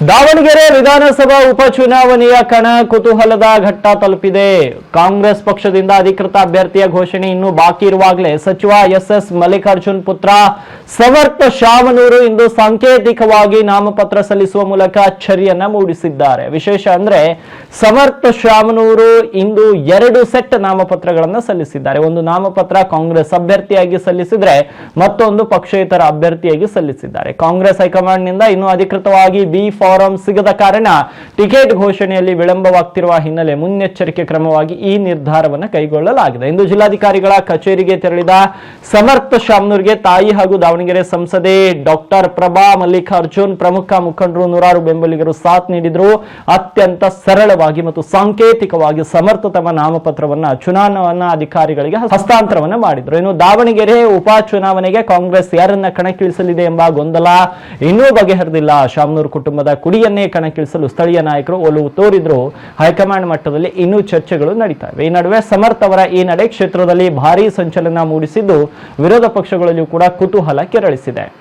ದಾವಣಗೆರೆ ವಿಧಾನಸಭಾ ಉಪಚುನಾವಣೆಯ ಕಣ ಕುತೂಹಲದ ಘಟ್ಟ ತಲುಪಿದೆ. ಕಾಂಗ್ರೆಸ್ ಪಕ್ಷದಿಂದ ಅಧಿಕೃತ ಅಭ್ಯರ್ಥಿಯ ಘೋಷಣೆ ಇನ್ನೂ ಬಾಕಿ ಇರುವಾಗಲೇ ಸಚಿವ ಎಸ್ ಮಲ್ಲಿಕಾರ್ಜುನ್ ಪುತ್ರ ಸಮರ್ಥ ಶಾಮನೂರು ಇಂದು ಸಾಂಕೇತಿಕವಾಗಿ ನಾಮಪತ್ರ ಸಲ್ಲಿಸುವ ಮೂಲಕ ಅಚ್ಚರಿಯನ್ನ ಮೂಡಿಸಿದ್ದಾರೆ. ವಿಶೇಷ ಅಂದ್ರೆ ಸಮರ್ಥ ಶಾಮನೂರು ಇಂದು 2 ಸೆಟ್ ನಾಮಪತ್ರಗಳನ್ನು ಸಲ್ಲಿಸಿದ್ದಾರೆ. ಒಂದು ನಾಮಪತ್ರ ಕಾಂಗ್ರೆಸ್ ಅಭ್ಯರ್ಥಿಯಾಗಿ ಸಲ್ಲಿಸಿದ್ರೆ ಮತ್ತೊಂದು ಪಕ್ಷೇತರ ಅಭ್ಯರ್ಥಿಯಾಗಿ ಸಲ್ಲಿಸಿದ್ದಾರೆ. ಕಾಂಗ್ರೆಸ್ ಹೈಕಮಾಂಡ್ ನಿಂದ ಇನ್ನೂ ಅಧಿಕೃತವಾಗಿ ಬಿ ಫಾರಂ ಸಿಗದ ಕಾರಣ ಟಿಕೆಟ್ ಘೋಷಣೆಯಲ್ಲಿ ವಿಳಂಬವಾಗ್ತಿರುವ ಹಿನ್ನೆಲೆ ಮುನ್ನೆಚ್ಚರಿಕೆ ಕ್ರಮವಾಗಿ ಈ ನಿರ್ಧಾರವನ್ನು ಕೈಗೊಳ್ಳಲಾಗಿದೆ. ಇಂದು ಜಿಲ್ಲಾಧಿಕಾರಿಗಳ ಕಚೇರಿಗೆ ತೆರಳಿದ ಸಮರ್ಥ ಶಾಮನೂರ್ಗೆ ತಾಯಿ ಹಾಗೂ ದಾವಣಗೆರೆ ಸಂಸದೆ ಡಾಕ್ಟರ್ ಪ್ರಭಾ ಮಲ್ಲಿಕಾರ್ಜುನ್ ಪ್ರಮುಖ ಮುಖಂಡರು ನೂರಾರು ಬೆಂಬಲಿಗರು ಸಾಥ್ ನೀಡಿದ್ರು. ಅತ್ಯಂತ ಸರಳವಾಗಿ ಮತ್ತು ಸಾಂಕೇತಿಕವಾಗಿ ಸಮರ್ಥ ತಮ್ಮ ನಾಮಪತ್ರವನ್ನ ಚುನಾವಣಾ ಅಧಿಕಾರಿಗಳಿಗೆ ಹಸ್ತಾಂತರವನ್ನ ಮಾಡಿದ್ರು. ಇನ್ನು ದಾವಣಗೆರೆ ಉಪ ಚುನಾವಣೆಗೆ ಕಾಂಗ್ರೆಸ್ ಯಾರನ್ನ ಕಣಕ್ಕಿಳಿಸಲಿದೆ ಎಂಬ ಗೊಂದಲ ಇನ್ನೂ ಬಗೆಹರಿದಿಲ್ಲ. ಶಾಮನೂರ್ ಕುಟುಂಬದ ಕುಡಿಯನ್ನೇ ಕಣಕ್ಕಿಳಿಸಲು ಸ್ಥಳೀಯ ನಾಯಕರು ಒಲವು ತೋರಿದ್ರು. ಹೈಕಮಾಂಡ್ ಮಟ್ಟದಲ್ಲಿ ಇನ್ನೂ ಚರ್ಚೆಗಳು ನಡೀತಾ ಇವೆ. ಈ ನಡುವೆ ಸಮರ್ಥ ಅವರ ಈ ನಡೆ ಕ್ಷೇತ್ರದಲ್ಲಿ ಭಾರೀ ಸಂಚಲನ ಮೂಡಿಸಿದ್ದು ವಿರೋಧ ಪಕ್ಷಗಳಲ್ಲಿಯೂ ಕೂಡ ಕುತೂಹಲ ಕೆರಳಿಸಿದೆ.